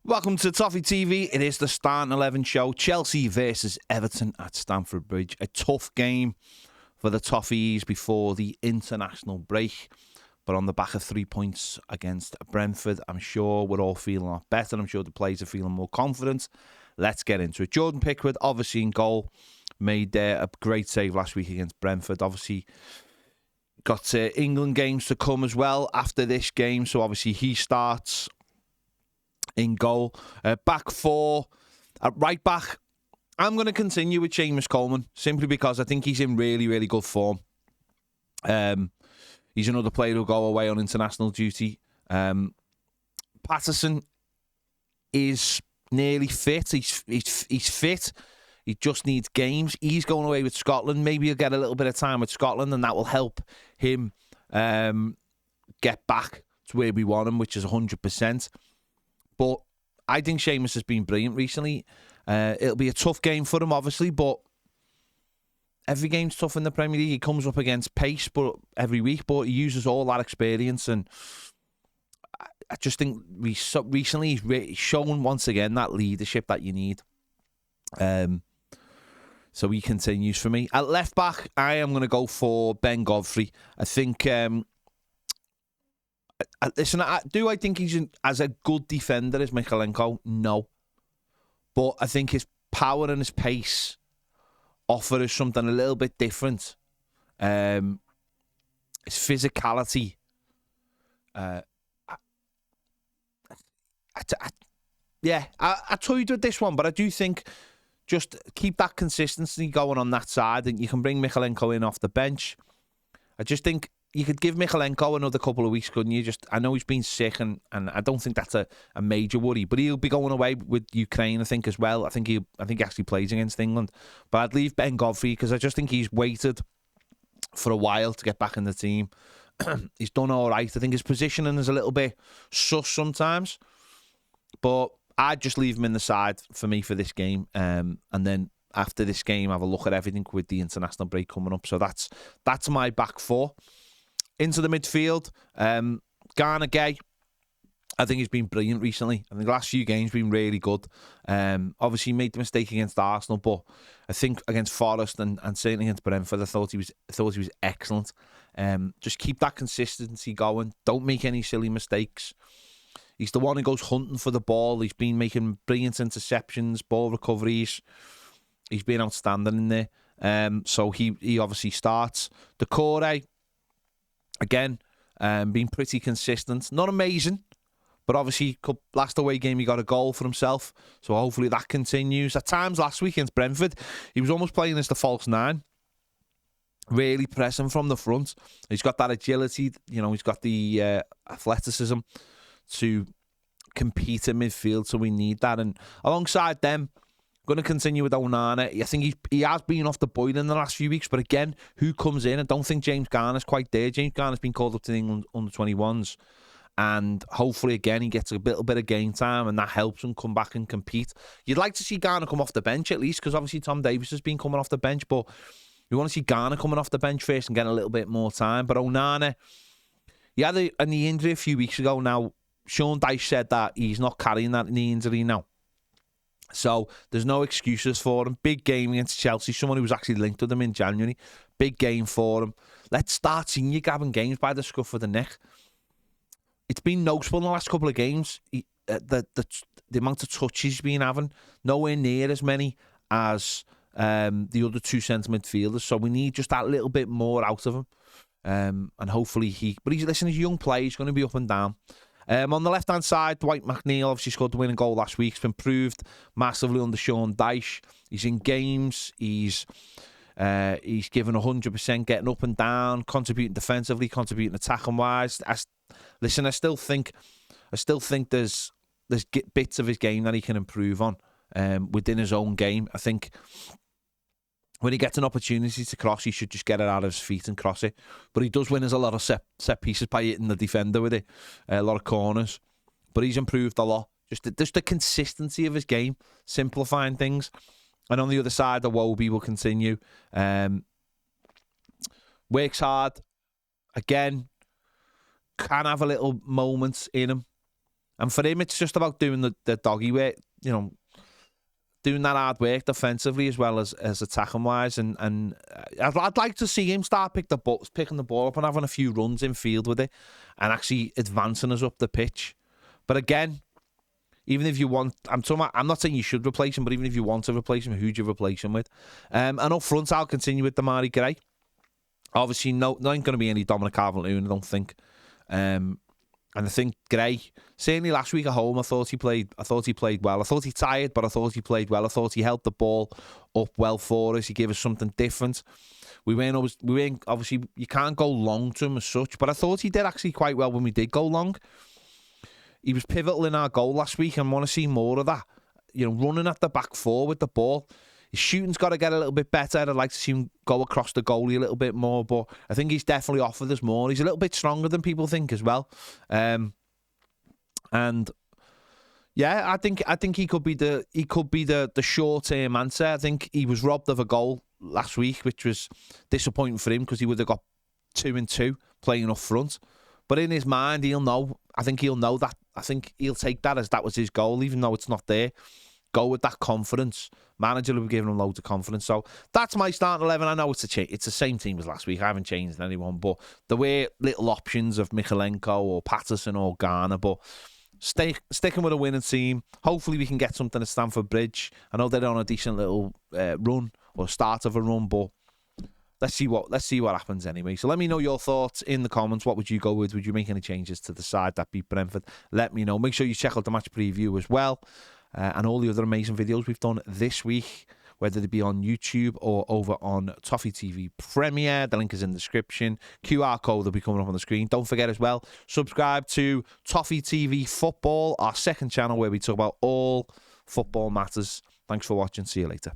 Welcome to Toffee TV. It is the Starting 11 show. Chelsea versus Everton at Stamford Bridge. A tough game for the Toffees before the international break. But on the back of 3 points against Brentford, I'm sure we're all feeling a lot better. I'm sure the players are feeling more confident. Let's get into it. Jordan Pickford, obviously in goal, made a great save last week against Brentford. Obviously got England games to come as well after this game. So obviously he starts in goal. Back four. At right back, I'm going to continue with Seamus Coleman simply because I think he's in really, really good form. He's another player who'll go away on international duty. Patterson is nearly fit. He's fit. He just needs games. He's going away with Scotland. Maybe he'll get a little bit of time with Scotland, and that will help him get back to where we want him, which is 100%. But I think Seamus has been brilliant recently. It'll be a tough game for him, obviously, but every game's tough in the Premier League. He comes up against pace but every week, but he uses all that experience. And I just think recently he's shown once again that leadership that you need. So he continues for me. At left back, I am going to go for Ben Godfrey. I think... listen, do I think he's as a good defender as Mykolenko? No. But I think his power and his pace offer us something a little bit different. His physicality. I toyed with this one, but I do think just keep that consistency going on that side, and you can bring Mykolenko in off the bench. I just think you could give Mykolenko another couple of weeks, couldn't you? I know he's been sick, and I don't think that's a major worry. But he'll be going away with Ukraine, I think, as well. I think he actually plays against England. But I'd leave Ben Godfrey because I just think he's waited for a while to get back in the team. He's done all right. I think his positioning is a little bit sus sometimes. But I'd just leave him in the side for me for this game. And then after this game, have a look at everything with the international break coming up. So that's my back four. Into the midfield, Garner Gay. I think he's been brilliant recently. I think the last few games been really good. Obviously, he made the mistake against Arsenal, but I think against Forest and certainly against Brentford, I thought he was excellent. Just keep that consistency going. Don't make any silly mistakes. He's the one who goes hunting for the ball. He's been making brilliant interceptions, ball recoveries. He's been outstanding in there. So he obviously starts. Decore, again, being pretty consistent. Not amazing, but obviously last away game he got a goal for himself. So hopefully that continues. At times last week against Brentford, he was almost playing as the false nine. Really pressing from the front. He's got that agility. He's got the athleticism to compete in midfield. So we need that. And alongside them, going to continue with Onana. I think he has been off the boil in the last few weeks, but again, who comes in? I don't think James Garner's quite there. James Garner's been called up to the England under-21s, and hopefully again he gets a little bit of game time, and that helps him come back and compete. You'd like to see Garner come off the bench at least, because obviously Tom Davies has been coming off the bench, but we want to see Garner coming off the bench first and getting a little bit more time. But Onana, he had a knee injury a few weeks ago. Now, Sean Dyche said that he's not carrying that knee injury now. So there's no excuses for him. Big game against Chelsea. Someone who was actually linked with them in January. Big game for him. Let's start seeing you grabbing games by the scruff of the neck. It's been noticeable in the last couple of games. The amount of touches he's been having, nowhere near as many as the other two centre midfielders. So we need just that little bit more out of him. And hopefully he's a young player. He's going to be up and down. On the left-hand side, Dwight McNeil obviously scored the winning goal last week. He's been improved massively under Sean Dyche. He's in games. He's given 100%, getting up and down, contributing defensively, contributing attacking-wise. I still think there's bits of his game that he can improve on within his own game. I think when he gets an opportunity to cross, he should just get it out of his feet and cross it. But he does win us a lot of set pieces by hitting the defender with it, a lot of corners. But he's improved a lot. Just the consistency of his game, simplifying things. And on the other side, the Iwobi will continue. Works hard. Again, can have a little moments in him. And for him, it's just about doing the doggy work, doing that hard work defensively as well as attacking wise. And I'd like to see him start picking the ball up and having a few runs in field with it and actually advancing us up the pitch. But again, even if you want, I'm not saying you should replace him, but even if you want to replace him, who'd you replace him with? And up front, I'll continue with Damari Gray. Obviously, there ain't going to be any Dominic Calvert-Lewin, I don't think. And I think Gray, certainly last week at home, I thought he played well. I thought he tired, but I thought he played well. I thought he held the ball up well for us. He gave us something different. We weren't obviously, you can't go long to him as such, but I thought he did actually quite well when we did go long. He was pivotal in our goal last week, and I want to see more of that. Running at the back four with the ball. His shooting's got to get a little bit better. I'd like to see him go across the goalie a little bit more, but I think he's definitely offered us more. He's a little bit stronger than people think as well. And yeah, I think he could be the short-term answer. I think he was robbed of a goal last week, which was disappointing for him because he would have got 2-2 playing up front. But in his mind, he'll know. I think he'll know that. I think he'll take that as that was his goal, even though it's not there. Go with that confidence. Manager will be giving him loads of confidence. So that's my starting 11. I know it's the same team as last week. I haven't changed anyone, but there were little options of Michalenko or Patterson or Garner, but sticking with a winning team. Hopefully we can get something at Stamford Bridge. I know they're on a decent little run or start of a run, but let's see what happens anyway. So let me know your thoughts in the comments. What would you go with? Would you make any changes to the side that beat Brentford? Let me know. Make sure you check out the match preview as well. And all the other amazing videos we've done this week, whether they be on YouTube or over on Toffee TV Premier. The link is in the description. QR code will be coming up on the screen. Don't forget as well, subscribe to Toffee TV Football, our second channel where we talk about all football matters. Thanks for watching. See you later.